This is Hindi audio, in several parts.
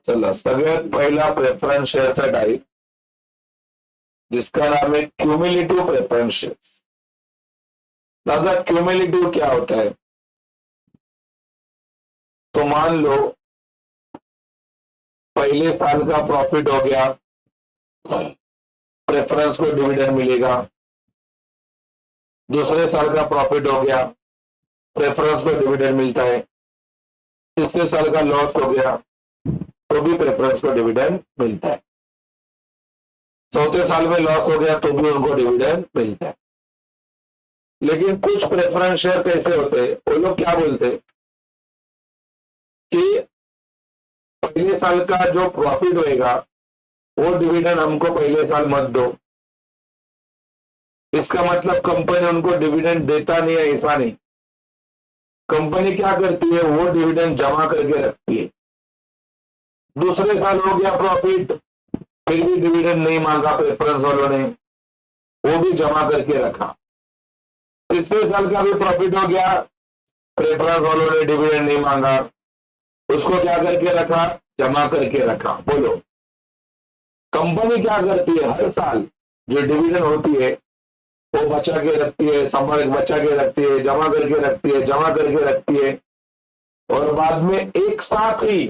चला, सगळ्यात पहिला प्रेफरन्स शेअरचा टाइप जिसका नाम है क्यूमुलेटिव प्रेफरेंस शेयर्स। दादा क्यूमुलेटिव क्या होता है? तो मान लो पहले साल का प्रॉफिट हो गया, प्रेफरेंस को डिविडेंड मिलेगा। दूसरे साल का प्रॉफिट हो गया, प्रेफरेंस को डिविडेंड मिलता है। तीसरे साल का लॉस हो गया तो भी प्रेफरेंस को डिविडेंड मिलता है। चौथे साल में लॉस हो गया तो भी उनको डिविडेंड मिलता है। लेकिन कुछ प्रेफरेंस शेयर कैसे होते हैं, वो लोग क्या बोलते हैं कि पहले साल का जो प्रॉफिट होएगा वो डिविडेंड हमको पहले साल मत दो। इसका मतलब कंपनी उनको डिविडेंड देता नहीं है, ऐसा नहीं। कंपनी क्या करती है, वो डिविडेंड जमा करके रखती है। दूसरे साल हो गया प्रॉफिट, फिर भी डिविडेंड नहीं मांगा प्रेफरेंस वालों ने, वो भी जमा करके रखा। तीसरे साल का भी प्रॉफिट हो गया, प्रेफरेंस वालों ने डिविडेंड नहीं मांगा, उसको क्या करके रखा, जमा करके रखा। बोलो, कंपनी क्या करती है, हर साल जो डिविडेंड होती है वो बचा के रखती है, संभाल बचा के रखती है, जमा करके रखती है, जमा करके रखती है, और बाद में एक साथ ही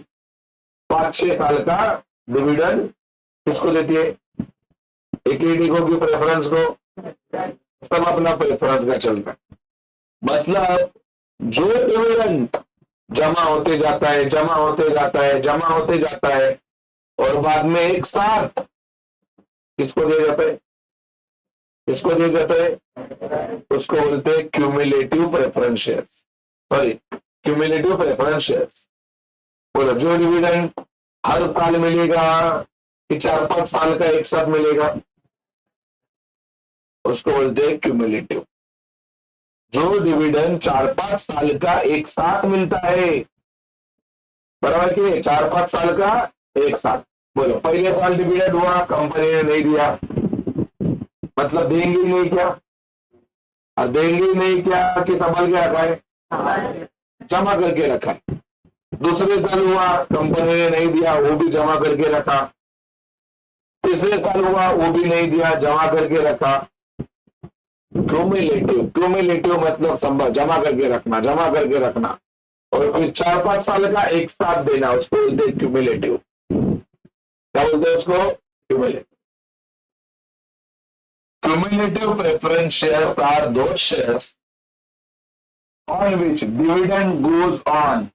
5-6 साल का डिविडेंड किसको देती है, इक्विटी को कि प्रेफरेंस को, सब अपना प्रेफरेंस का चलता है। मतलब जो डिविडेंड जमा होते जाता है, जमा होते जाता है, जमा होते जाता है, और बाद में एक साथ किसको दिया जाता है, किसको दिया जाता है, उसको बोलते हैं cumulative preference shares. Sorry, cumulative preference shares. बोलो, जो डिविडेंड हर साल मिलेगा कि 4-5 साल का एक साथ मिलेगा, उसको बोलते हैं क्यूमुलेटिव। जो डिविडेंड 4-5 साल का एक साथ मिलता है, बराबर कि 4-5 साल का एक साथ। बोलो, पहले साल डिविडेंड हुआ, कंपनी ने नहीं दिया, मतलब देंगे ही नहीं क्या, और देंगे ही नहीं क्या कि संभाल के रखा है, जमा करके रखा है। दूसरे साल हुआ, कंपनी ने नहीं दिया, वो भी जमा करके रखा। तीसरे साल हुआ, वो भी नहीं दिया, जमा करके रखा। क्यूमुलेटिव, क्यूमुलेटिव मतलब संभाल, जमा करके रखना, जमा करके रखना, और फिर 4-5 साल का एक साथ देना, उसको बोलते हैं क्यूमुलेटिव। क्या बोलते हैं उसको, cumulative. Cumulative preference shares are those shares on which dividend goes on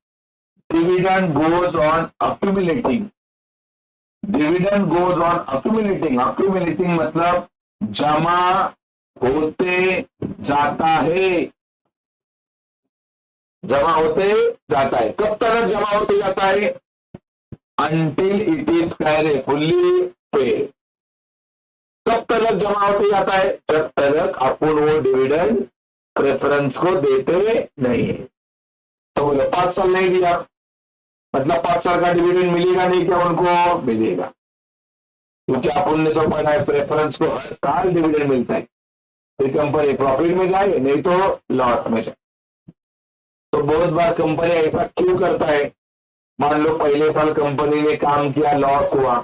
accumulating. Dividend goes on accumulating. Accumulating मतलब जमा होते जाता है, जमा होते जाता है। कब तक जमा होते जाता है, until it is fully paid। कब तक जमा होते जाता है, जब तक अपन वो डिविडेंड प्रेफरेंस को देते नहीं है। तो बोलो 5 साल नहीं दिया, मतलब 5 साल का डिविडेंड मिलेगा नहीं क्या, उनको मिलेगा, क्योंकि अपन ने तो पढ़ा है प्रेफरेंस को हर साल डिविडेंड मिलता है, फिर कंपनी प्रॉफिट में जाए नहीं तो लॉस में जाए। तो बहुत बार कंपनी ऐसा क्यों करता है, मान लो पहले साल कंपनी ने काम किया, लॉस हुआ,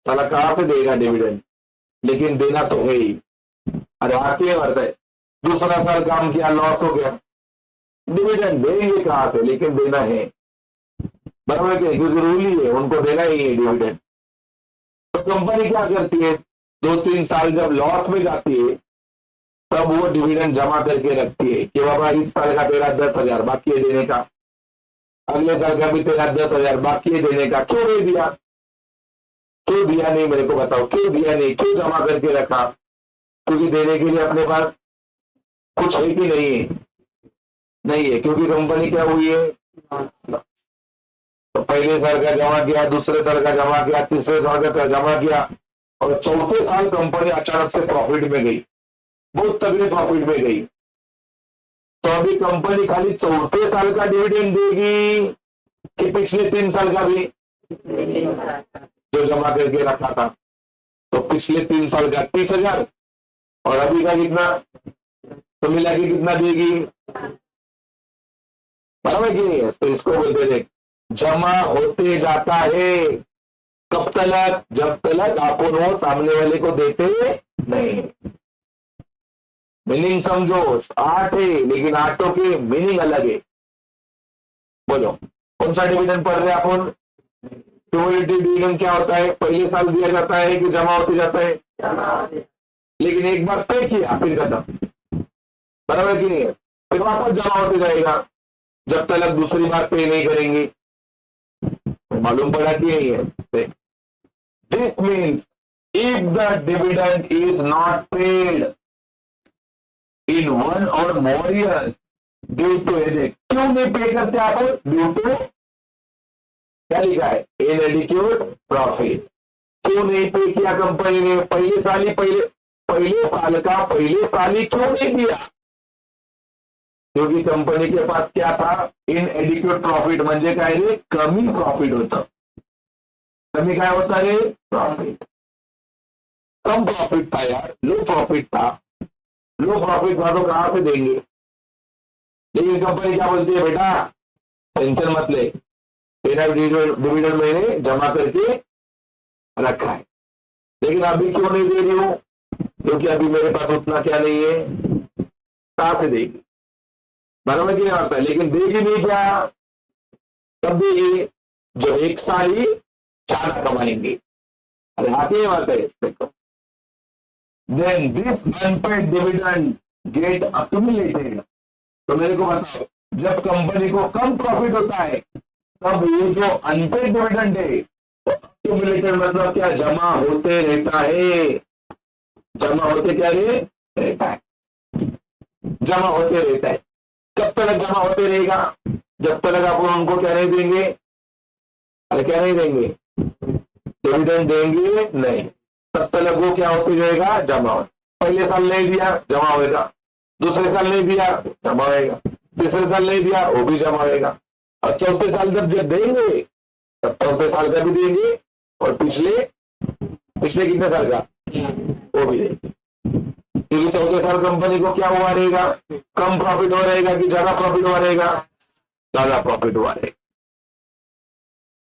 साला कहां से देगा डिविडेंड, लेकिन देना तो है ही, अरे आके बढ़ता है। दूसरा साल काम किया, लॉस हो गया, डिविडेंड देंगे कहां से, लेकिन देना है, बराबर है, क्योंकि रूल ही है, उनको देना ही है डिविडेंड। तो कंपनी क्या करती है, 2-3 साल जब लॉस में जाती है तब वो डिविडेंड जमा करके रखती है कि बाबा इस साल का तेरा 10,000 बाकी है देने का, अगले साल का भी तेरा 10,000 बाकी है देने का। क्यों नहीं दिया, क्यों दिया नहीं, मेरे को बताओ, क्यों दिया नहीं, क्यों जमा करके रखा, क्योंकि देने के लिए अपने पास कुछ है कि नहीं है, नहीं है, क्योंकि कंपनी क्या हुई है, तो पहले साल का जमा किया, दूसरे साल का जमा किया, तीसरे साल का जमा किया, और चौथे साल कंपनी अचानक से प्रॉफिट में गई, बहुत तगड़े प्रॉफिट में गई, तो अभी कंपनी खाली चौथे साल का डिविडेंड देगी कि पिछले 3 साल का भी जो जमा करके रखा था। तो पिछले 3 साल का 30,000 और अभी का कितना, तो मिला के कितना देगी, बराबर की नहीं है। तो इसको बोलते थे जमा होते जाता है, कब तलक? जब तलक अपन वो सामने वाले को देते नहीं। मीनिंग समझो, 8 है लेकिन 8 की मीनिंग अलग है। बोलो कौन सा डिविडेंड पढ़ रहे हैं अपन? क्यूमुलेटिव डिविडेंड क्या होता है? पहले साल दिया जाता है कि जमा होते जाता है? लेकिन एक बार पे किया फिर खत्म, बराबर कि नहीं है? फिर वापस जमा होते जाएगा जब तक दूसरी बार पे नहीं करेंगे। मालूम पड़ा कि नहीं है? This means if the dividend is not paid in 1 or more years due to headache. क्यों नहीं पे करते आप? ड्यू टू, क्या लिखा है? इनएडिक्वेट प्रॉफिट। क्यों नहीं पे किया कंपनी ने? पहले साल ही पहले साल का पहले साल ही क्यों नहीं दिया? क्योंकि कंपनी के पास क्या था? इनएडिक्वेट प्रॉफिट म्हणजे काय रे? कमी प्रॉफिट होतं। कमी काय होता रे? प्रॉफिट। कम प्रॉफिट था यार, लो प्रॉफिट था। लो प्रॉफिट था तो कहां से देंगे? लेकिन कंपनी क्या बोलती है? बेटा टेंशन मत ले, तेरा डिविडेंड मैंने जमा करके रखा है, लेकिन अभी क्यों नहीं दे रही हूं? क्योंकि अभी मेरे पास उतना क्या नहीं है। कहां से देगी? बराबर की बात है। लेकिन देगी नहीं क्या? कब देगी? जो एक साल ही ज्यादा कमाएंगे। अरे आती है बात है। देखो, then this unpaid dividend get accumulated. तो मेरे को बताओ, जब कंपनी को कम प्रॉफिट होता है तब ये जो अनपेड डिविडेंड है अक्यूमुलेटेड मतलब क्या? जमा होते रहता है। जमा होते क्या रे? रहता है। जमा होते रहता है। कब तक जमा होते रहेगा? जब तक आप उनको क्या नहीं देंगे? अरे क्या नहीं देंगे? डिविडेंड देंगे नहीं, तब तक वो क्या होते जाएगा? जमा हो। पहले साल नहीं दिया, जमा होएगा। दूसरे साल नहीं दिया, जमा होएगा। तीसरे साल नहीं दिया, वो भी जमा होएगा। और चौथे साल जब देंगे तब चौथे साल का भी देंगे, और पिछले कितने साल का वो भी देंगे। क्योंकि चौथे साल कंपनी को क्या हुआ रहेगा? कम प्रॉफिट हो रहेगा कि ज्यादा प्रॉफिट हुआ रहेगा? ज्यादा प्रॉफिट हुआ रहेगा।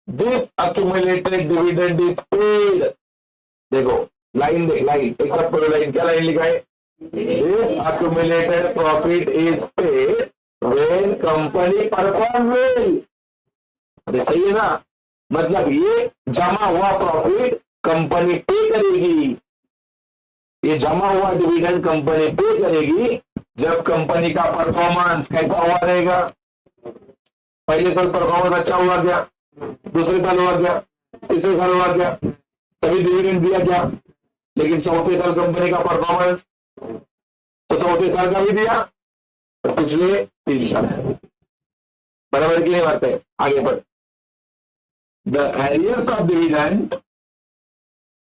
This accumulated dividend is paid. देखो लाइन देख, लाइन एक साथ पढ़ो लाइन। क्या लाइन लिखा है? This accumulated profit is paid when company perform well. अरे सही है ना? मतलब ये जमा हुआ प्रॉफिट कंपनी पे करेगी। ये जमा हुआ डिविडेंड कंपनी पे करेगी जब कंपनी का परफॉर्मेंस कैसा हुआ रहेगा? पहले साल परफॉर्मेंस अच्छा हुआ क्या? दूसरे साल हुआ क्या? तीसरे साल हुआ क्या? तभी डिविडेंड दिया क्या? लेकिन चौथे साल कंपनी का परफॉर्मेंस, तो चौथे साल का भी दिया और पिछले 3 साल बराबर की नहीं बात है। आगे बढ़। The arrears of dividend,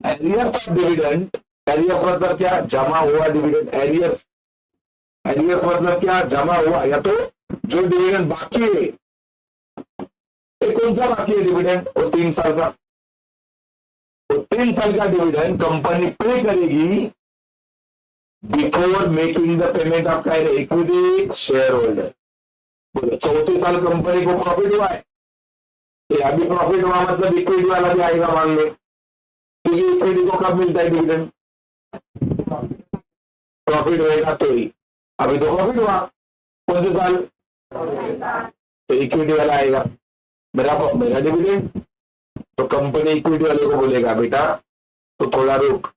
arrears of dividend, arrears मतलब क्या? जमा हुआ डिविडेंड। एरियर्स मतलब क्या? जमा हुआ, या तो जो डिविडेंड बाकी है। कौन सा बाकी है डिविडेंड? वो 3 साल का। तो 3 साल का डिविडेंड कंपनी पे करेगी before making the payment of equity share holder. बोलो चौथे साल कंपनी को प्रॉफिट हुआ है, तो अभी प्रॉफिट हुआ मतलब इक्विटी वाला भी आएगा मान लो, क्योंकि इक्विटी को कब मिलता है डिविडेंड? प्रॉफिट होएगा तो ही। अभी तो प्रॉफिट हुआ कौन से साल? तो इक्विटी वाला आएगा मेरा डिविडेंड। तो कंपनी इक्विटी वाले को बोलेगा बेटा तो थोड़ा रुक,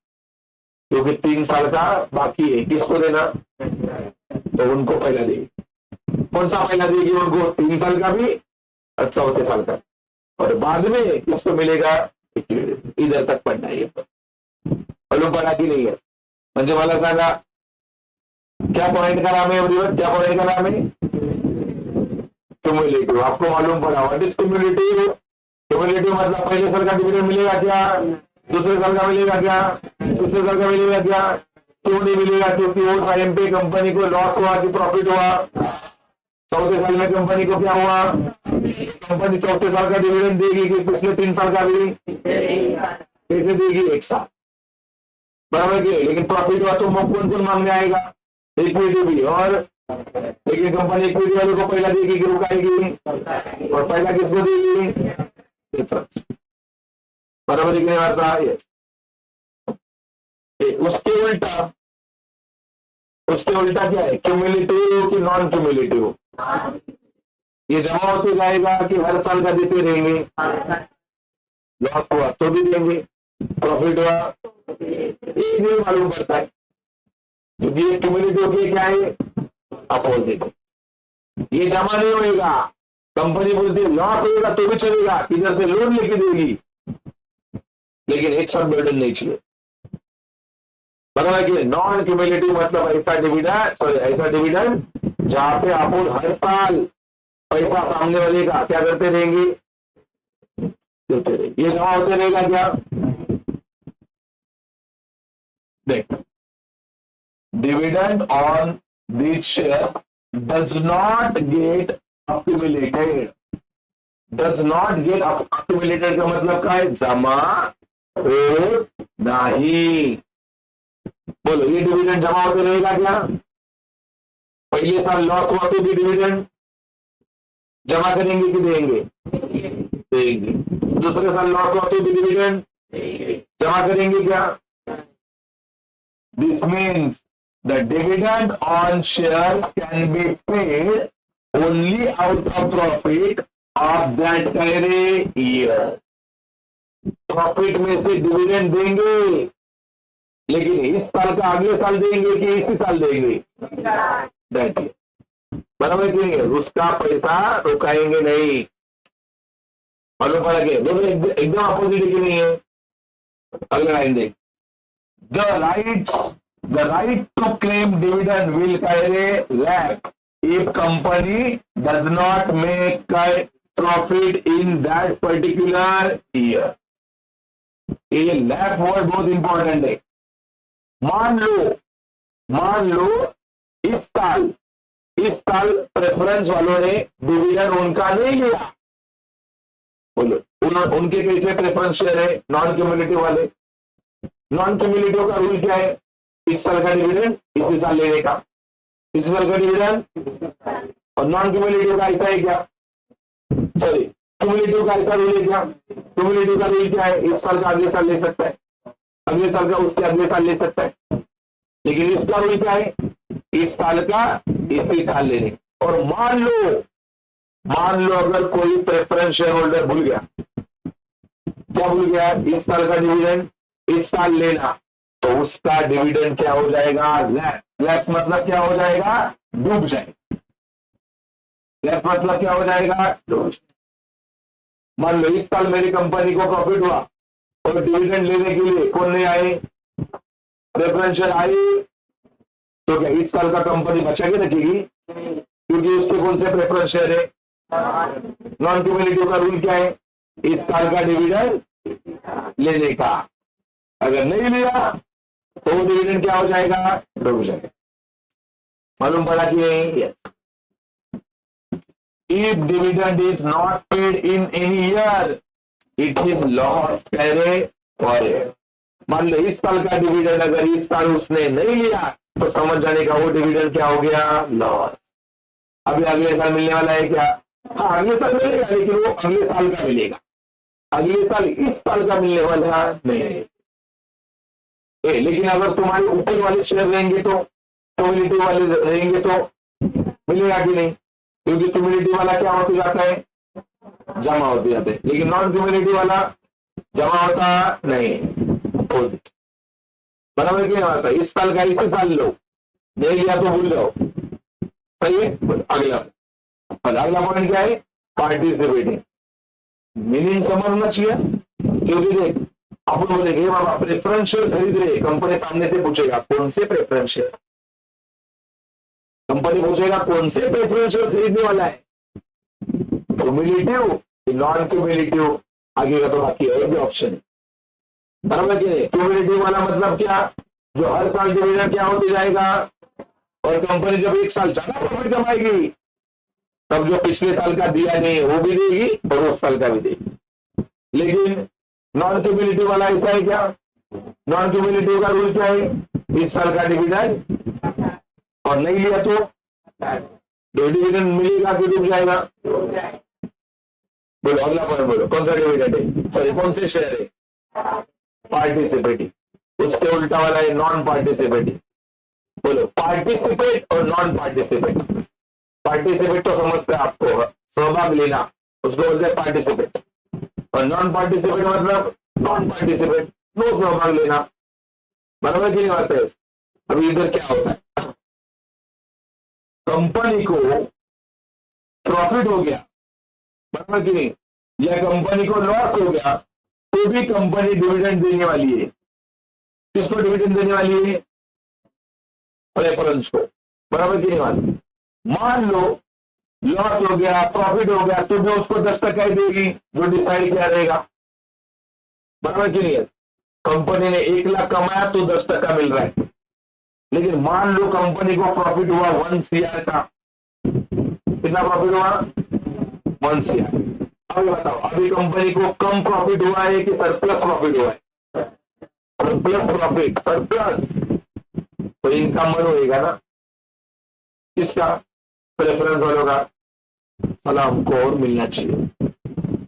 क्योंकि 3 साल का बाकी है। किसको देना? तो उनको पहला देगी। कौन सा पहला देगी उनको? 3 साल का भी और चौथे साल का, और बाद में किसको मिलेगा? इधर तक पढ़ना है। मालूम पड़ा की नाही? म्हणजे मला सांगा क्या पॉइंट का नाम है एवरीवन? क्या पॉइंट का नाम है? क्यूमुलेटिव। आपको मालूम पड़ा व्हाट इज क्यूमुलेटिव? क्यूमुलेटिव मतलब पहले साल का डिविडेंड मिलेगा क्या? दूसरे साल का मिलेगा क्या? तीसरे साल का मिलेगा क्या? क्यों नहीं मिलेगा? क्योंकि वो टाइम पे कंपनी को लॉस हुआ कि प्रॉफिट हुआ? चौथे साल में कंपनी को क्या हुआ? कंपनी चौथे साल का डिविडेंड देगी कि पिछले 3 साल का भी? कैसे देगी? एक साथ बराबर की। लेकिन प्रॉफिट हुआ तो कौन मांगने आएगा? इक्विटी भी। और लेकिन कंपनी इक्विटी वाले को पहला देगी कि रुकाएगी? और पहला किसको देगी? बराबर है कि नहीं आता? यस। उसके उल्टा क्या है? क्यूमुलेटिव कि नॉन क्यूमुलेटिव? ये जमा होते जाएगा कि हर साल का देते रहेंगे? लॉस हुआ तो भी देंगे, प्रॉफिट हुआ एक नहीं मालूम पड़ता है, क्योंकि ये क्यूमुलेटिव के क्या है? अपोजिट। ये जमा नहीं होएगा, कंपनी बोलती है लॉस होगा तो भी चलेगा, इधर से लोन लेके देगी, लेकिन एक साथ बर्डन नहीं चाहिए। बराबर कि नॉन क्यूमुलेटिव मतलब ऐसा डिविडेंड जहां पे आप हर साल पैसा सामने वाले का क्या करते रहेंगे? देते रहेंगे। ये जमा होते रहेगा क्या? देख, dividend on this share does not gate accumulated। Does not gate accumulated का मतलब क्या है? जमा हो नहीं। बोलो, ये डिविडेंड जमा होते रहेगा क्या? पहले साल लॉस हुआ तो भी डिविडेंड जमा करेंगे कि देंगे? देंगे। दूसरे साल लॉस हुआ तो भी डिविडेंड जमा करेंगे क्या? This means the dividend on share can be paid only out of profit of that carry year. Profit में से डिविडेंड देंगे, लेकिन इस साल का अगले साल देंगे कि इसी साल देंगे? That year. बराबर कि नहीं? उसका पैसा रुकाएंगे नहीं। मालूम पड़ा के दोनों एकदम अपोजिट की नहीं है। अगला लाइन देख, the right to claim dividend will carry lap if company does not make profit in that particular year। ये लैप वर्ड बहुत इंपॉर्टेंट है। मान लो इस साल प्रेफरेंस वालों ने डिविडेंड उनका नहीं लिया। बोलो, उनके कैसे प्रेफरेंस शेयर है? नॉन क्यूमुलेटिव वाले। नॉन क्यूमुलेटिव का रूल क्या है? इस साल का डिविडेंड इसी साल लेने का, इस साल का डिविडेंड। और नॉन क्यूमुलेटिव का ऐसा है क्या? सॉरी, क्यूमुलेटिव का ऐसा रूल है क्या? क्यूमुलेटिव का रूल क्या है? इस साल का अगले साल ले सकता है, अगले साल का उसके अगले साल ले सकता है, लेकिन इसका रूल क्या है? इस साल का इसी साल लेने। और मान लो अगर कोई प्रेफरेंस शेयर होल्डर भूल गया, क्या भूल गया? इस साल का डिविडेंड इस साल लेना, तो उसका डिविडेंड क्या हो जाएगा? लैप्स मतलब क्या हो जाएगा? डूब जाएगा। लैप्स मतलब क्या हो जाएगा? डूब जाएगा। मान लो इस साल मेरी कंपनी को प्रॉफिट हुआ और डिविडेंड लेने के लिए कौन नहीं आए? प्रेफरेंस शेयर आए, तो क्या इस साल का कंपनी बचा के रखेगी? क्योंकि उसके कौन से प्रेफरेंस शेयर है? नॉन क्यूमुलेटिव का रूल क्या है? इस साल का डिविडेंड लेने का। अगर नहीं लिया तो डिविडेंड क्या हो जाएगा? डूब जाएगा। मालूम पड़ा कि नहीं? If dividend is not paid in any year it is lost carry forever. मान लो इस साल का डिविडेंड अगर इस साल उसने नहीं लिया तो समझ जाने का वो डिविडेंड क्या हो गया? लॉस। अभी अगले साल मिलने वाला है क्या? हाँ, अगले साल मिलेगा, लेकिन वो अगले साल का मिलेगा, अगले साल इस साल का मिलने वाला नहीं है। लेकिन अगर तुम्हारे ऊपर वाले शेयर रहेंगे तो, क्यूमुलेटिव वाले रहेंगे तो मिलेगा कि नहीं? क्योंकि क्यूमुलेटिव वाला क्या होते जाता है? जमा होते जाते हैं, लेकिन नॉन क्यूमुलेटिव वाला जमा होता नहीं, अपोजिट। बराबर क्या होता है? इस साल का इसी साल लो, नहीं लिया तो भूल जाओ। सही है। अगला पॉइंट क्या है? पार्टिसिपेटिंग। मीनिंग समझना चाहिए, क्योंकि देख अपन बोलेंगे बाबा प्रेफरेंस शेयर खरीद रहे, कंपनी सामने से पूछेगा कौन से प्रेफरेंस शेयर, कंपनी पूछेगा कौन से प्रेफरेंस शेयर खरीदने वाला है, क्यूमुलेटिव नॉन क्यूमुलेटिव, आगे का तो बाकी और भी ऑप्शन है। बराबर कि नहीं? क्यूमुलेटिव वाला मतलब क्या? जो हर साल डिविडेंड क्या होते जाएगा, और कंपनी जब एक साल ज्यादा प्रॉफिट कमाएगी तब जो पिछले साल का दिया नहीं वो भी देगी और उस साल का भी देगी। लेकिन नॉन क्यूमुलेटिव वाला ऐसा है क्या? नॉन क्यूमुलेटिव का रूल क्या है? इस साल का डिविडेंड, और नहीं लिया तो डिविडेंड मिलेगा कि डूब जाएगा? बोलो अगला पॉइंट बोलो, कौन सा डिविडेंड है? सॉरी, कौन से शेयर है? पार्टिसिपेटिंग। उसके उल्टा वाला है नॉन पार्टिसिपेटिंग। बोलो पार्टिसिपेट और नॉन पार्टिसिपेट। पार्टिसिपेट तो समझते हैं आपको, सहभाग लेना, उसको बोलते हैं पार्टिसिपेट। और नॉन पार्टिसिपेट मतलब नॉन पार्टिसिपेट, नो सहभाग लेना। बराबर की नहीं बात है। अभी इधर क्या होता है, कंपनी को प्रॉफिट हो गया, बराबर की नहीं, या कंपनी को लॉस हो गया, तो भी कंपनी डिविडेंड देने वाली है। किसको डिविडेंड देने वाली है? प्रेफरेंस को। बराबर की नहीं बात। मान लो लॉस हो गया, प्रॉफिट हो गया, तो भी उसको 10% ही देगी, जो डिसाइड किया रहेगा। बराबर की नहीं है। कंपनी ने 1 लाख कमाया तो 10% मिल रहा है। लेकिन मान लो कंपनी को प्रॉफिट हुआ 1 CR का। कितना प्रॉफिट हुआ? 1 CR। अभी बताओ, अभी कंपनी को कम प्रॉफिट हुआ है कि सरप्लस प्रॉफिट हुआ है? सरप्लस प्रॉफिट, सरप्लस, तो इनकम बन होगा ना। किसका? प्रेफरेंस वालों का। साला हमको और मिलना चाहिए।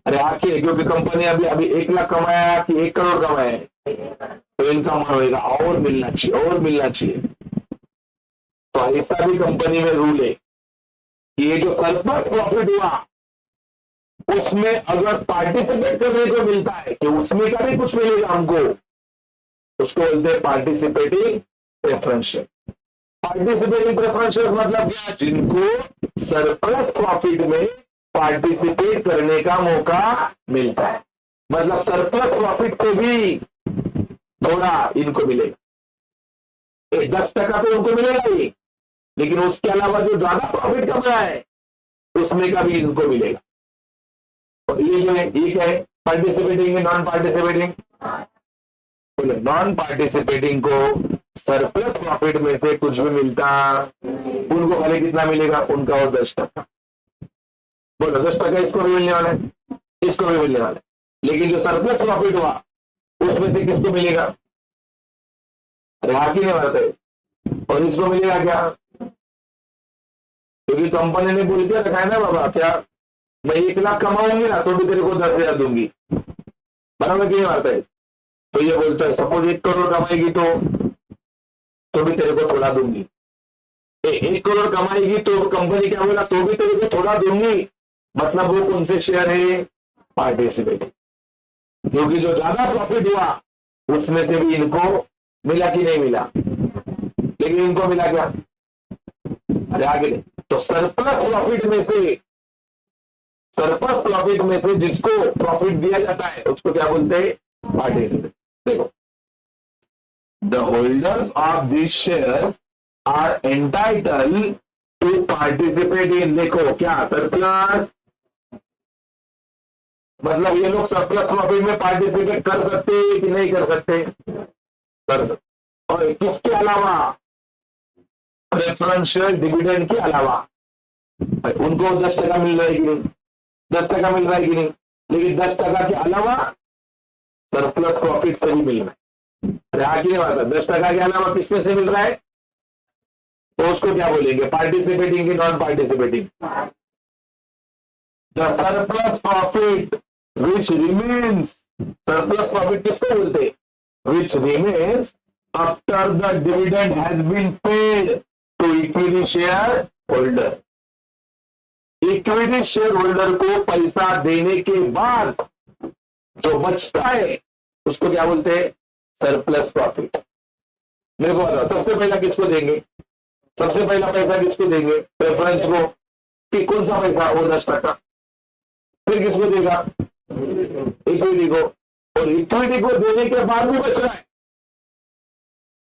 अरे आखिर क्योंकि कंपनी अभी 1 लाख कमाया कि 1 करोड़ कमाया, तो इनकम होगा और मिलना चाहिए, और मिलना चाहिए। तो ऐसा भी कंपनी में रूल है कि ये जो सरप्लस प्रॉफिट हुआ, उसमें अगर पार्टिसिपेट करने को मिलता है कि उसमें का भी कुछ मिलेगा हमको, उसको बोलते हैं पार्टिसिपेटिंग प्रेफरेंशियल। पार्टिसिपेटिंग प्रेफरेंशियल मतलब क्या? जिनको सरप्लस प्रॉफिट में पार्टिसिपेट करने का मौका मिलता है। मतलब सरप्लस प्रॉफिट से भी थोड़ा इनको मिलेगा। 10% तो उनको मिलेगा ही, लेकिन उसके अलावा जो ज्यादा प्रॉफिट कमाया है उसमें का भी इनको मिलेगा। तो ये जो है, ये क्या है? पार्टिसिपेटिंग है, नॉन पार्टिसिपेटिंग। बोले नॉन पार्टिसिपेटिंग को सरप्लस प्रॉफिट में से कुछ भी मिलता, उनको खाली कितना मिलेगा? उनका और 10%। बोलो 10% इसको भी मिलने वाला है, इसको भी मिलने वाला है। लेकिन जो सरप्लस प्रॉफिट हुआ उसमें से किसको मिलेगा? अरे हाँ की नहीं बात है। और इसको मिलेगा क्या? क्योंकि कंपनी ने बोल के रखा है ना बाबा, क्या मैं 1 लाख कमाऊंगी ना तो भी तेरे को 10,000 दूंगी। बराबर की नहीं बात है। तो ये बोलता है सपोज 1 करोड़ कमाएगी तो भी तेरे को थोड़ा दूंगी। 1 करोड़ कमाएगी तो कंपनी क्या बोला, तो भी तेरे को थोड़ा दूंगी। मतलब वो कौन से शेयर है? पार्टिसिपेटिंग। क्योंकि जो ज्यादा प्रॉफिट हुआ उसमें से भी इनको मिला कि नहीं मिला? लेकिन इनको मिला क्या? अरे आगे नहीं। तो सरप्लस प्रॉफिट में से जिसको प्रॉफिट दिया जाता है उसको क्या बोलते हैं? पार्टिसिपेट। देखो, the holders of this shares are entitled to participate in, देखो क्या, सरप्लस, मतलब ये लोग सरप्लस प्रॉफिट में पार्टिसिपेट कर सकते हैं कि नहीं कर सकते? कर सकते। और किसके अलावा? प्रेफरेंशियल डिविडेंड के अलावा। उनको 10% मिल रहा है कि नहीं? 10% मिल रहा है कि नहीं? लेकिन 10% के अलावा सरप्लस प्रॉफिट से भी मिल रहा है। अरे आगे बात है, 10% के अलावा किसमें से मिल रहा है? तो उसको क्या बोलेंगे? पार्टिसिपेटिंग की non participating? The surplus profit which remains, surplus profit किसको बोलते? Which remains after the dividend has been paid to equity share holder. Equity share holder को पैसा देने के बाद जो बचता है उसको क्या बोलते हैं? Surplus profit. मेरे को बताओ, सबसे पहला किसको देंगे? सबसे पहला पैसा किसको देंगे? प्रेफरेंस को। कि कौन सा पैसा? वो 10%। फिर किसको देगा? इक्विटी को। और इक्विटी को देने के बाद भी बच रहा है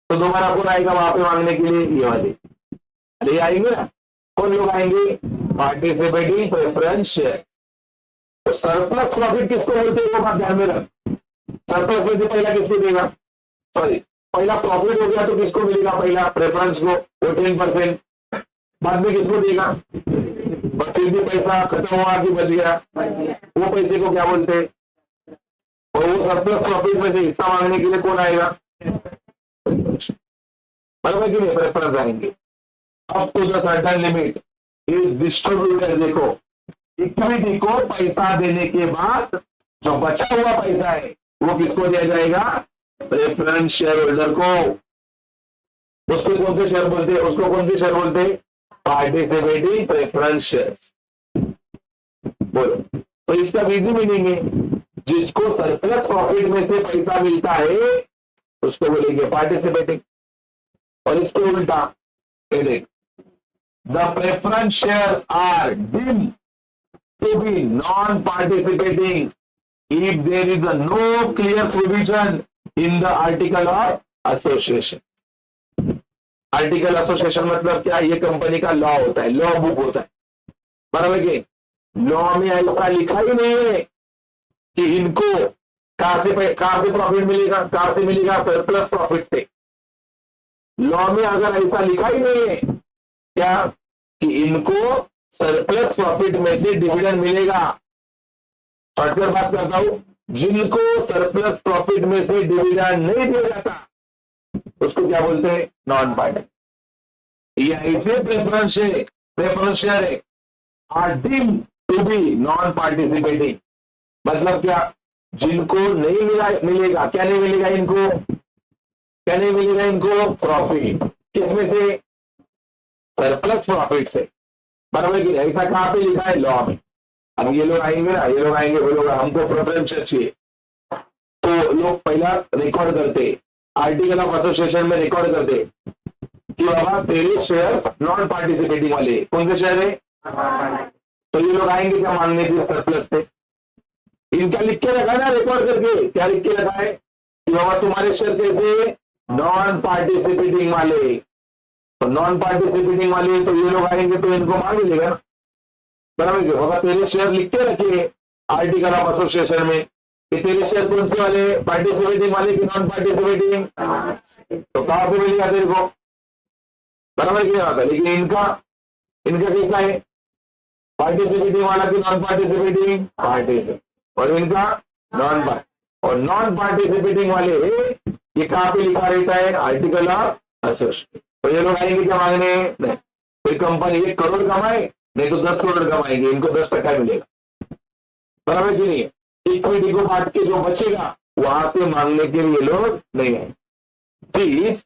तो दोबारा कौन आएगा वहां पे मांगने के लिए? ये वाले अरे आएंगे ना। कौन लोग आएंगे? Participating preference share. तो सरप्लस प्रॉफिट किसको बोलते हैं? वो बात ध्यान में रख। सरप्लस में से पहला किसको देगा? सॉरी, पहला प्रॉफिट हो गया तो किसको मिलेगा? पहला प्रेफरेंस को, वो 10%। बाद में किसको देगा? बस फिर भी पैसा खत्म हुआ कि बच गया, वो पैसे को क्या बोलते हैं? और वो सरप्लस प्रॉफिट में से हिस्सा मांगने के लिए कौन आएगा? बराबर कि नहीं? प्रेफरेंस आएंगे। Up to the certain limit is distributed. देखो, इक्विटी को पैसा देने के बाद जो बचा हुआ पैसा है वो किसको दिया जाएगा? प्रेफरेंस शेयर होल्डर को। उसको कौन से शेयर बोलते हैं? उसको कौन से शेयर बोलते हैं? Participating preference share. बोलो, तो इसका इजी मीनिंग है, जिसको सरप्लस प्रॉफिट में से पैसा मिलता है उसको बोलेंगे पार्टिसिपेटिंग। और इसके उल्टा ये देख, the preference shares are deemed to be non participating if there is a no clear provision in the article of association। Article association मतलब क्या? ये कंपनी का लॉ होता है, लॉ बुक होता है, बराबर के लॉ में ऐसा लिखा ही नहीं है कि इनको कहां से प्रॉफिट मिलेगा, कहां से मिलेगा? सरप्लस प्रॉफिट से। लॉ में अगर ऐसा लिखा ही नहीं है क्या कि इनको सरप्लस प्रॉफिट में से डिविडेंड मिलेगा, हटकर बात करता हूं, जिनको सरप्लस प्रॉफिट में से डिविडेंड नहीं दिया जाता उसको क्या बोलते हैं? Non party. ये ऐसे प्रेफरेंस शेयर है are deemed to be non participating. मतलब क्या? जिनको नहीं मिलेगा, क्या नहीं मिलेगा इनको? क्या नहीं मिलेगा इनको? प्रॉफिट। किसमें से? सरप्लस प्रॉफिट से, बराबर की? ऐसा कहां पे लिखा है? लॉ में। अब ये लोग आएंगे ना, ये लोग आएंगे, बोलोगे हमको प्रेफरेंस चाहिए, तो लोग पहला रिकॉर्ड करते, आर्टिकल ऑफ एसोसिएशन में रिकॉर्ड करते कि बाबा तेरे शेयर नॉन पार्टिसिपेटिंग वाले कौन से शेयर है? तो ये लोग आएंगे क्या मांगने के? सरप्लस से। इनका लिख के रखा ना रिकॉर्ड करके, क्या लिख के रखा है कि बाबा तुम्हारे शेयर कैसे? नॉन पार्टिसिपेटिंग वाले। तो नॉन पार्टिसिपेटिंग वाले, तो ये लोग आएंगे तो इनको मांग मिलेगा ना, बराबर क्यों? बाबा तेरे शेयर लिख के रखिए आर्टिकल ऑफ एसोसिएशन में कि तेरे शेयर कौन से वाले? पार्टिसिपेटिंग वाले कि नॉन पार्टिसिपेटिंग? तो कहां से मिलेगा तेरे को? बराबर क्या होता है? लेकिन इनका कैसा है? पार्टिसिपेटिंग वाला कि नॉन पार्टिसिपेटिंग? पार्टिसिपेटिंग। और इनका नॉन पार्ट। और नॉन पार्टिसिपेटिंग वाले ये कहां पे लिखा रहता है? Article of association. तो ये लोग आएंगे क्या मांगने? नहीं, कोई कंपनी 1 करोड़ कमाए नहीं तो 10 करोड़ कमाएंगे, इनको 10% मिलेगा, बराबर की नहीं? इक्विटी को बांट के जो बचेगा वहां से मांगने के लिए लोग नहीं है। Please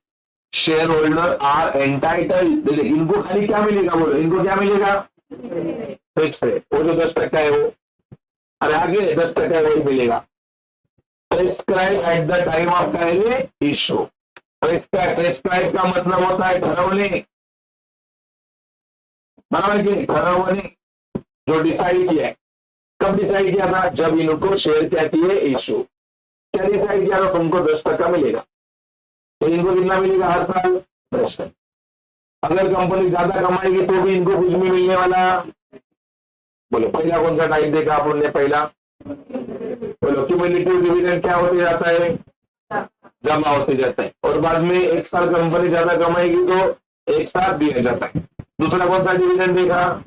share holder are entitled. इनको खाली क्या मिलेगा? बोलो, इनको क्या मिलेगा? Fix rate. वो जो 10% है वो, अरे आगे 10% है वही मिलेगा। Prescribe at the time of issue. Prescribe का मतलब होता है ठहरावने, बराबर की? ठहरावने, जो डिसाइड किया है। कब डिसाइड किया था? जब इनको शेयर क्या किए? इशू। क्या डिसाइड किया था? तुमको 10% मिलेगा, तो इनको कितना मिलेगा हर साल? 10%। अगर कंपनी ज्यादा कमाएगी तो भी इनको कुछ भी मिलने वाला? बोलो, पहला कौन सा टाइप देखा आप लोगों ने? पहला बोलो, क्यूमुलेटिव डिविडेंड क्या होते जाता है? जमा होते जाता है। और बाद में एक साल कंपनी ज्यादा कमाएगी तो एक साथ दिया जाता है। दूसरा कौन सा डिविडेंड देखा?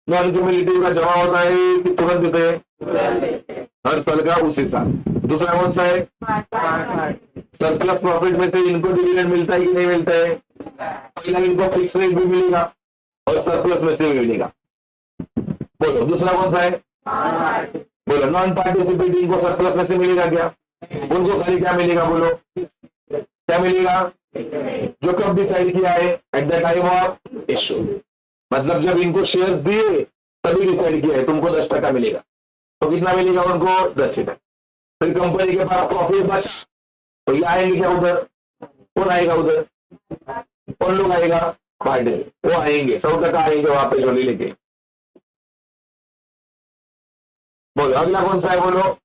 नॉन क्यूमुलेटिव का जमा होता है कि तुरंत देते हैं? हर साल का उसी साल। दूसरा कौन सा है? सरप्लस प्रॉफिट में से इनको डिविडेंड मिलता है कि नहीं मिलता है? पहला इनको फिक्स रेट भी मिलेगा और सरप्लस में से भी मिलेगा। बोलो, दूसरा कौन सा है? बोलो, नॉन पार्टिसिपेटिंग को सरप्लस में से मिलेगा क्या? उनको खाली क्या मिलेगा? बोलो, क्या मिलेगा? जो कब डिसाइड किया है? At the time of issue. मतलब जब इनको शेयर्स दिए तभी डिसाइड किया है तुमको 10% मिलेगा, तो कितना मिलेगा उनको? 10%। फिर कंपनी के पास प्रॉफिट बचा तो ये आएंगे क्या उधर? कौन आएगा उधर? कौन लोग आएगा? पार्टी। वो आएंगे 100% आएंगे वापस झोली लेके। बोलो, अगला कौन सा है? बोलो,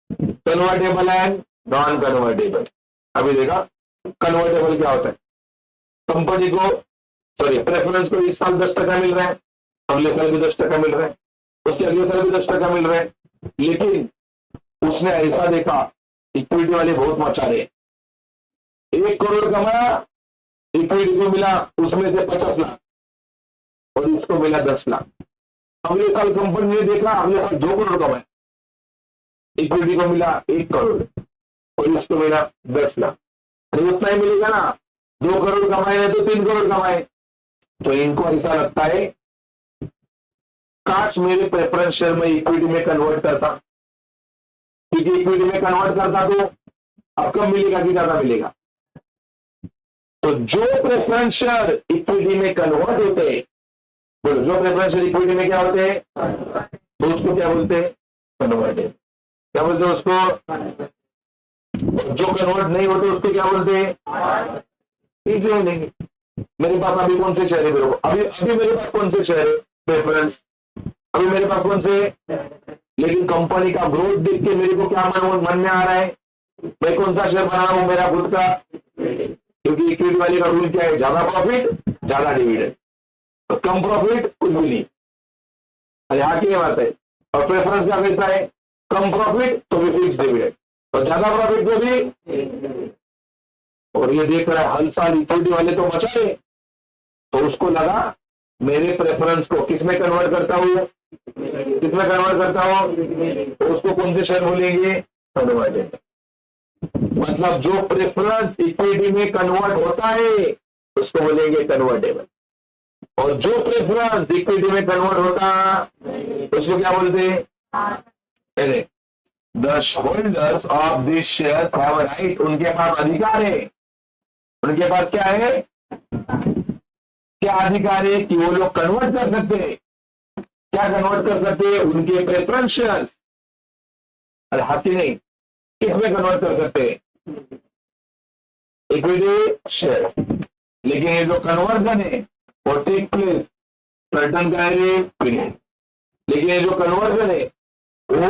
कन्वर्टेबल एंड नॉन कन्वर्टेबल। अभी देखा कन्वर्टेबल क्या होता है? कंपनी को प्रेफरेंस को इस साल 10% मिल रहा है, अगले साल भी 10% मिल रहा है, उसके अगले साल भी 10% मिल रहा है, लेकिन उसने ऐसा देखा इक्विटी वाले बहुत मचा रहे, 1 करोड़ कमाया, इक्विटी को मिला उसमें से 50 लाख और इसको मिला 10 लाख। अगले साल कंपनी ने देखा अगले साल 2 करोड़ कमाया, इक्विटी को मिला 1 करोड़ और इसको मिला 10 लाख। अरे उतना ही मिलेगा ना, 2 करोड़ कमाए तो 3 करोड़ कमाए। तो इनको ऐसा लगता है काश मेरे प्रेफरेंस शेयर में इक्विटी में कन्वर्ट करता, क्योंकि इक्विटी में कन्वर्ट करता तो अब कम मिलेगा कि ज्यादा मिलेगा। तो जो प्रेफरेंस शेयर इक्विटी में कन्वर्ट होते हैं, बोलो जो प्रेफरेंस शेयर इक्विटी में क्या होते हैं, तो उसको क्या बोलते हैं, कन्वर्टेड। क्या बोलते हैं उसको, जो कन्वर्ट नहीं होते उसको क्या बोलते हैं, इजी नहीं। मेरे पास अभी कौन से शेयर है, मेरे को अभी मेरे पास कौन से शेयर है प्रेफरेंस, अभी मेरे पास कौन से, लेकिन कंपनी का ग्रोथ देख के मेरे को क्या मन में आ रहा है, मैं कौन सा शेयर बना रहा हूं मेरा खुद का, क्योंकि इक्विटी वाले का रूल क्या है, ज्यादा प्रॉफिट ज्यादा डिविडेंड, तो कम प्रॉफिट कुछ भी नहीं। अरे हाँ की बात है। और प्रेफरेंस का कैसा है, कम प्रॉफिट तो भी फिक्स डिविडेंड, और ज्यादा प्रॉफिट तो भी। और ये देख रहा है हर साल इक्विटी वाले तो बचा रहे, तो उसको लगा मेरे प्रेफरेंस को किसमें कन्वर्ट करता हूं, किसमें कन्वर्ट करता हूं, तो उसको कौन से शेयर बोलेंगे, कन्वर्टेड। मतलब जो प्रेफरेंस इक्विटी में कन्वर्ट होता है उसको बोलेंगे कन्वर्टेबल, और जो प्रेफरेंस इक्विटी में कन्वर्ट होता उसको क्या बोलते हैं, the holders of this shares have right, उनके पास अधिकार है, उनके पास क्या है, क्या अधिकार है कि वो लोग कन्वर्ट कर सकते हैं, क्या कन्वर्ट कर सकते हैं, उनके प्रेफरेंस शेयर्स, अरे हाथी नहीं, किसमें कन्वर्ट कर सकते हैं, इक्विटी शेयर। लेकिन ये जो कन्वर्जन है वो टेक प्लेस सर्टन पीरियड, लेकिन ये जो कन्वर्जन है वो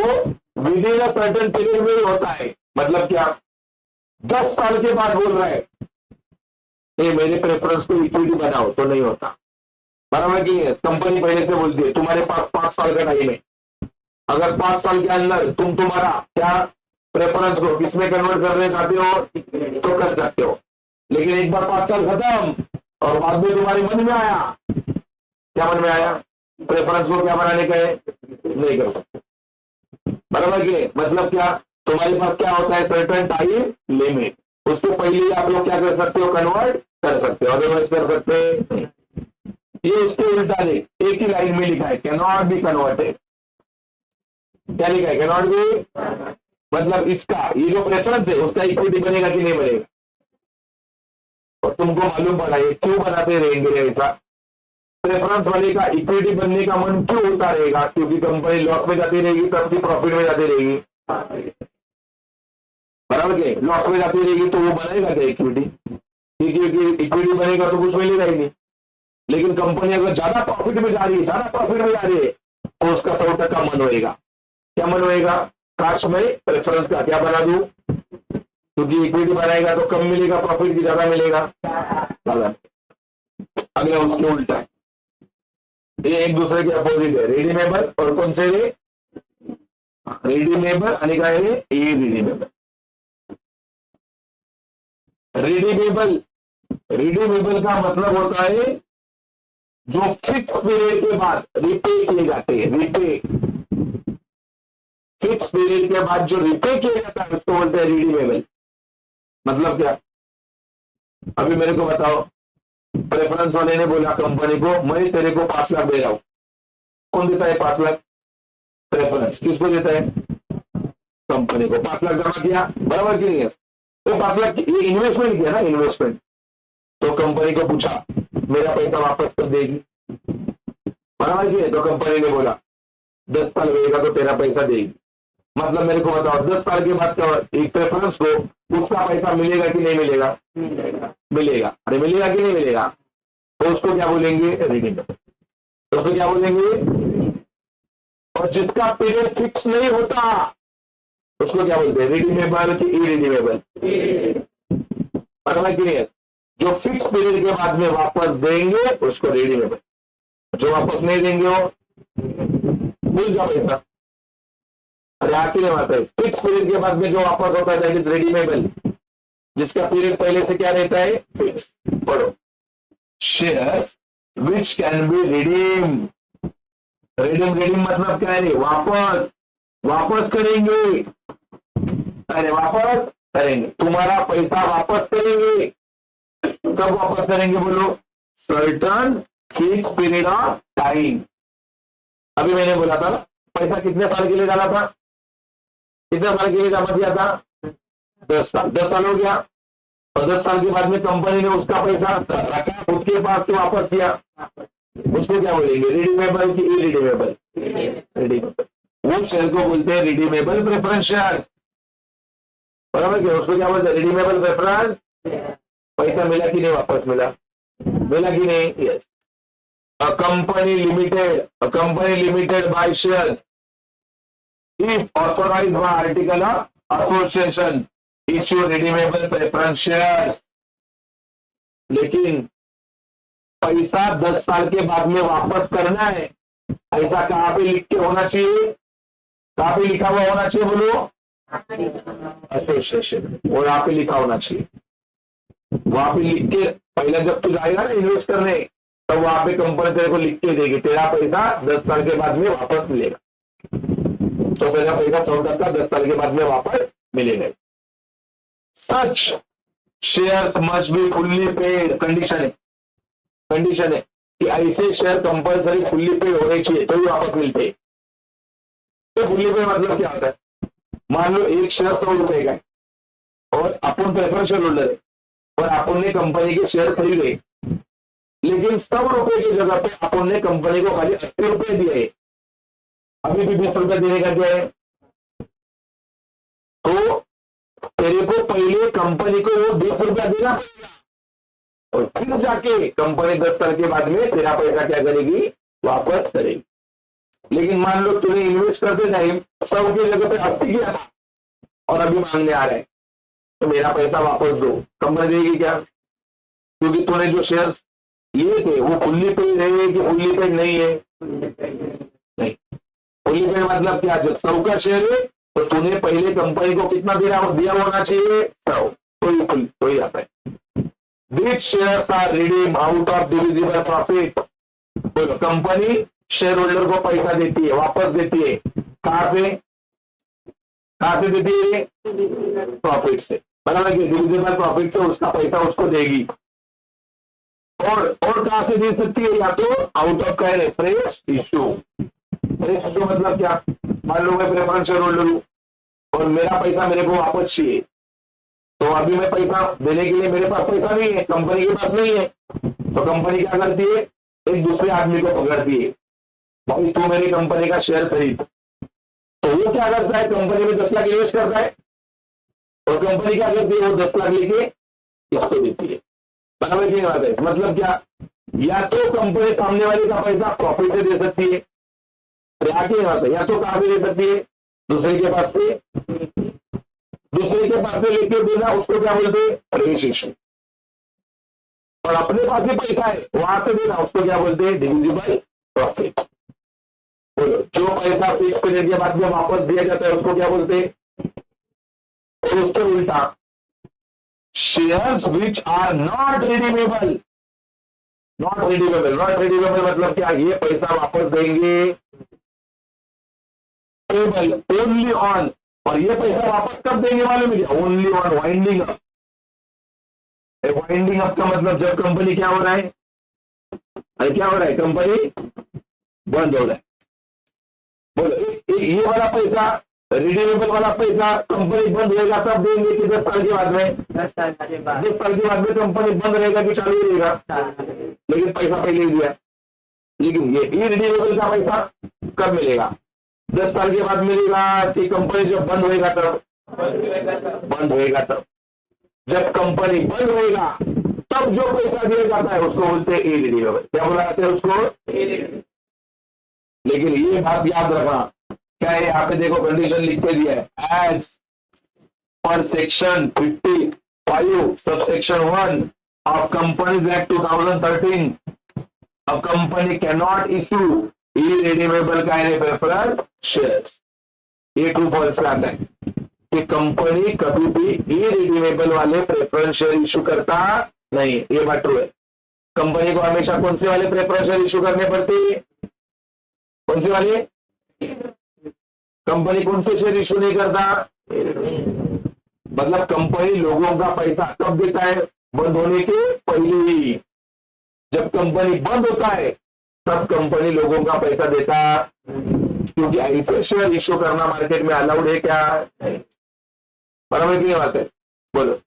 with in a certain period में ही होता है। मतलब क्या, 10 साल के बाद बोल रहा है ये मेरे प्रेफरेंस को इक्विटी बनाओ, तो नहीं होता, बराबर की है। कंपनी पहले से बोलती है तुम्हारे पास 5 साल का टाइम है, अगर 5 साल के अंदर तुम तुम्हारा क्या प्रेफरेंस को किसमें कन्वर्ट करने चाहते हो तो कर सकते हो, लेकिन एक बार 5 साल खत्म और बाद में तुम्हारे मन में आया, क्या मन में आया, प्रेफरेंस को क्या बनाने का है, नहीं कर सकते, बराबर की। मतलब क्या, तुम्हारे पास क्या होता है, सर्टेन टाइम लिमिट, उसके पहले आप लोग क्या कर सकते हो, कन्वर्ट कर सकते हो, अदरवाइज कर सकते। ये उसके उल्टा दे, एक ही लाइन में लिखा है कैन नॉट बी कन्वर्टेड, क्या लिखा है, कैन नॉट बी, मतलब इसका ये जो प्रेफरेंस है उसका इक्विटी बनेगा कि नहीं बनेगा, और तुमको मालूम पड़ा ये क्यों बनाते रहेंगे ऐसा, प्रेफरेंस वाले का इक्विटी बनने का मन क्यों होता रहेगा, क्योंकि कंपनी लॉस में जाती रहेगी तब भी प्रॉफिट में जाती रहेगी, बराबर के, लॉस में जाती रहेगी तो वो बनाएगा क्या इक्विटी, क्योंकि इक्विटी बनेगा तो कुछ मिलेगा ही नहीं। लेकिन कंपनी अगर ज्यादा प्रॉफिट में जा रही है, ज्यादा प्रॉफिट में जा रही है, तो उसका 100% मन होएगा, क्या मन होएगा, काश में प्रेफरेंस का क्या बना दूं, क्योंकि इक्विटी बनाएगा तो कम मिलेगा प्रॉफिट की ज्यादा मिलेगा, ज्यादा। अगला उसके उल्टा है, ये एक दूसरे के अपोजिट है, रिडीमेबल और कौन से, रिडीमेबल आणि काय आहे, इरिडीमेबल। रिडीमेबल, रिडीमेबल का मतलब होता है जो फिक्स पीरियड के बाद रिपे किए जाते हैं, रिपे, फिक्स पीरियड के बाद जो रिपे किया जाता है उसको बोलते हैं रिडीमेबल। मतलब क्या, अभी मेरे को बताओ, प्रेफरेंस वाले ने बोला कंपनी को मैं तेरे को 5 लाख दे रहा हूं, कौन देता है 5 लाख, प्रेफरेंस, किसको देता है, कंपनी को। 5 लाख जमा किया, बराबर की नहीं है, तो 5 लाख ये इन्वेस्टमेंट किया ना, इन्वेस्टमेंट, तो कंपनी को पूछा मेरा पैसा वापस कर देगी, बराबर की है, तो कंपनी ने बोला 10 साल लगेगा तो तेरा पैसा देगी। मतलब मेरे को बताओ 10 साल के बाद क्या, एक प्रेफरेंस को उसका पैसा मिलेगा कि नहीं मिलेगा, मिलेगा, अरे मिलेगा कि नहीं मिलेगा, तो उसको क्या बोलेंगे, रिडीमेबल, तो उसको क्या बोलेंगे, और जिसका पीरियड फिक्स नहीं होता उसको क्या बोलते हैं, रिडीमेबल कि इरिडीमेबल, बराबर की नहीं है। जो फिक्स पीरियड के बाद में वापस देंगे उसको रिडीमेबल, जो वापस नहीं देंगे वो भूल जाओ पैसा। अरे आखिर बात है, फिक्स पीरियड के बाद में जो वापस होता है दैट इज रिडीमेबल, जिसका पीरियड पहले से क्या रहता है, फिक्स। पढ़ो, shares which can be redeem, redeem मतलब क्या है, वापस, वापस करेंगे, अरे वापस करेंगे, तुम्हारा पैसा वापस करेंगे, कब वापस करेंगे बोलो, certain fix period of time. अभी मैंने बोला था पैसा कितने साल के लिए डाला था, कितने साल के लिए जमा किया था? 10 साल। 10 साल हो गया और 10 साल के बाद में कंपनी ने उसका पैसा रखा खुद के पास तो वापस किया, उसको क्या बोलेंगे? रिडीमेबल की इरिडीमेबल? रिडीमेबल। वो शेयर को बोलते हैं रिडीमेबल प्रेफरेंस शेयर, बराबर क्या? उसको क्या बोलते हैं? Redeemable preference. पैसा मिला कि नहीं? वापस मिला कि नहीं? Yes. A company limited by shares if authorized by article of association issue redeemable preference shares। लेकिन पैसा 10 साल के बाद में वापस करना है, ऐसा कहाँ पे लिख के होना चाहिए? कहाँ पे लिखा हुआ होना चाहिए बोलो? एसोसिएशन। और यहाँ पे लिखा होना चाहिए, वहां पे लिख के पहले जब तू जाएगा ना इन्वेस्ट करने, तब वहां पे कंपनी तेरे को लिख के देगी तेरा पैसा 10 साल के बाद में वापस मिलेगा। तो तेरा पैसा 100% 10 साल के बाद में वापस मिलेगा। Such shares must be fully paid. Condition है कि ऐसे शेयर कंपल्सरी फुल्ली पेड होने चाहिए तो ही वापस मिलते। तो फुल्ली पेड मतलब क्या होता है? मान लो एक शेयर 100 रुपए का है और अपन प्रेफरेंस शेयर होल्डर है और अपन ने कंपनी के शेयर खरीदे, लेकिन 100 रुपए की जगह पे अपन ने कंपनी को खाली 80 रुपए दिए, अभी भी 20 रुपए देने का क्या है? तो तेरे को पहले कंपनी को वो 20 रुपया देना पड़ेगा और फिर जाके कंपनी 10 साल के बाद में तेरा पैसा क्या करेगी? वापस करेगी। लेकिन मान लो तूने इन्वेस्ट करते टाइम 100 की जगह पे 80 किया था और अभी मांगने आ रहा है, तो मेरा पैसा वापस दो, कंपनी देगी क्या? क्योंकि तूने जो शेयर्स लिए थे वो फुल्ली पेड है कि फुल्ली पेड नहीं है? नहीं। फुल्ली पेड मतलब क्या? जब 100 का शेयर है तो तूने पहले कंपनी को कितना दिया होना चाहिए? 100। तो ही आता है। These shares are redeemed out of divisible profit। बोलो, कंपनी शेयर होल्डर को पैसा देती है, वापस देती है, कहां से देती है? प्रॉफिट से, बराबर है? डिविजिबल प्रॉफिट से उसका पैसा उसको देगी। और कहां से दे सकती है? या तो आउट ऑफ का है फ्रेश इश्यू। फ्रेश इश्यू मतलब क्या? मान लो मैं प्रेफरेंस शेयर होल्डर हूं और मेरा पैसा मेरे को वापस चाहिए, तो अभी मैं पैसा देने के लिए मेरे पास पैसा नहीं है, कंपनी के पास नहीं है, तो कंपनी क्या करती है? एक दूसरे आदमी को पकड़ती है, भाई तू मेरी कंपनी का शेयर खरीद। तो वो क्या करता है? कंपनी में 10 लाख इन्वेस्ट करता है और कंपनी क्या करती है? वो 10 लाख लेके इसको देती है, बराबर की बात है? मतलब क्या? या तो कंपनी सामने वाले का पैसा प्रॉफिट से दे सकती है, आगे बात है, या तो कहां से दे सकती है? दूसरे के पास से। दूसरे के पास से लेके देना उसको क्या बोलते हैं? Fresh issue. और अपने पास ही पैसा है वहां से देना उसको क्या बोलते हैं? Divisible profit. बोलो, जो पैसा फिक्स पीरियड के बाद में वापस दिया जाता है उसको क्या बोलते हैं? और उसके उल्टा shares which are not redeemable मतलब क्या? ये पैसा वापस देंगे ओनली ऑन, और ये पैसा वापस कब देंगे मालूम है क्या? Only on winding up. Winding up का मतलब जब कंपनी क्या हो रहा है? क्या हो रहा है? कंपनी बंद हो रहा है। बोलो, ये वाला पैसा, रिडीमेबल वाला पैसा कंपनी बंद रहेगा तब देंगे कि 10 साल के बाद में? 10 साल के बाद में कंपनी बंद रहेगा कि चालू रहेगा? लेकिन पैसा पहले ही दिया। लेकिन ये इरिडीमेबल का पैसा कब मिलेगा? 10 साल के बाद मिलेगा कि कंपनी जब बंद होएगा तब? बंद होएगा तब। जब कंपनी बंद होएगा तब जो पैसा दिया जाता है उसको बोलते हैं इरिडीमेबल। क्या बोला जाता है उसको? लेकिन ये बात याद रखना, क्या है? यहाँ पे देखो कंडीशन लिख के दिया है, as per section 55 subsection 1 of companies act 2013 a company cannot issue irredeemable kind of preference shares। ये ट्रू फॉल्स पे आता है कि कंपनी कभी भी इरिडीमेबल वाले प्रेफरेंस शेयर इशू करता नहीं। ये बात ट्रू है। कंपनी को हमेशा कौन से वाले प्रेफरेंस शेयर इशू करने पड़ते हैं? कौन से वाले? कंपनी कौन से शेयर इशू नहीं करता? मतलब कंपनी लोगों का पैसा कब देता है? बंद होने के पहले ही। जब कंपनी बंद होता है तब कंपनी लोगों का पैसा देता क्योंकि ऐसे शेयर इश्यू करना मार्केट में अलाउड है क्या? नहीं। बराबर की बात है? बोलो।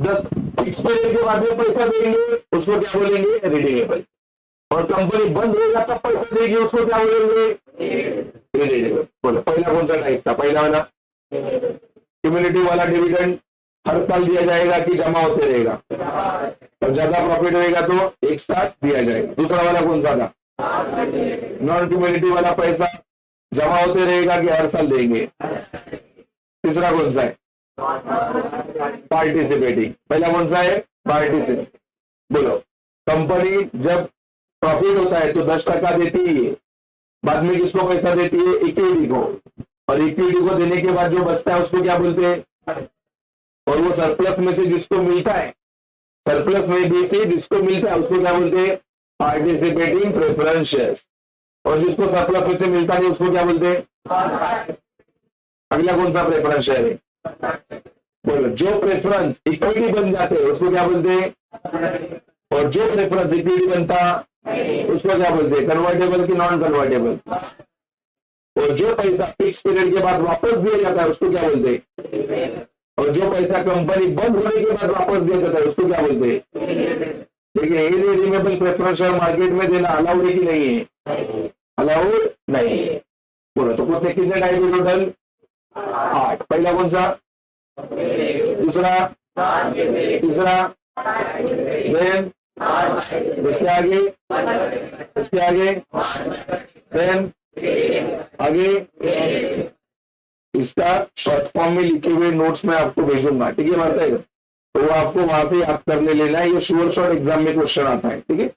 10 फिक्स पीरियड के बाद में पैसा देंगे उसको क्या बोलेंगे? रिडीमेबल। और कंपनी बंद होगा तब पैसा देगी उसको क्या बोलेंगे? रिडीमेबल। बोलो पहला कौन सा टाइप था? पहला वाला क्यूमुलेटिव वाला डिविडेंड हर साल दिया जाएगा कि जमा होते रहेगा? और ज्यादा प्रॉफिट होएगा तो एक साथ दिया जाएगा। दूसरा वाला कौन सा था? नॉन क्यूमुलेटिव वाला पैसा जमा होते रहेगा कि हर साल देंगे? तीसरा कौन सा है? पार्टिसिपेटिंग। पहला कौन सा है? पार्टिसिपेट। बोलो कंपनी जब प्रॉफिट होता है तो 10% देती है, बाद में किसको पैसा देती है? इक्विटी को। और इक्विटी को देने के बाद जो बचता है उसको क्या बोलते हैं? और वो सरप्लस में से जिसको मिलता है, सरप्लस में भी से जिसको मिलता है उसको क्या बोलते हैं? Participating preference shares. और जिसको सरप्लस में से मिलता नहीं उसको क्या बोलते हैं? अगला कौन सा प्रेफरेंस शेयर है? बोलो जो प्रेफरेंस इक्विटी बन जाते हैं उसको क्या बोलते हैं? और जो प्रेफरेंस इक्विटी बनता उसको क्या बोलते हैं? कन्वर्टेबल की नॉन कन्वर्टेबल। और जो पैसा फिक्स पीरियड के बाद वापस दिया जाता है उसको क्या बोलते हैं? और जो पैसा कंपनी बंद होने के बाद वापस दिया जाता है उसको क्या बोलते हैं? लेकिन इरिडीमेबल प्रेफरेंस शेयर मार्केट में देना अलाउड है कि नहीं है? अलाउड नहीं है। बोलो तो कितने टाइप है टोटल? 8। पहला कौन सा? दूसरा, तीसरा, देन उसके आगे, उसके आगे, देन आगे। इसका शॉर्ट फॉर्म में लिखे हुए नोट्स में आपको भेजूंगा, ठीक है? बात है तो वो आपको वहां से याद करने लेना है। ये श्योर शॉर्ट एग्जाम में क्वेश्चन आता है, ठीक है?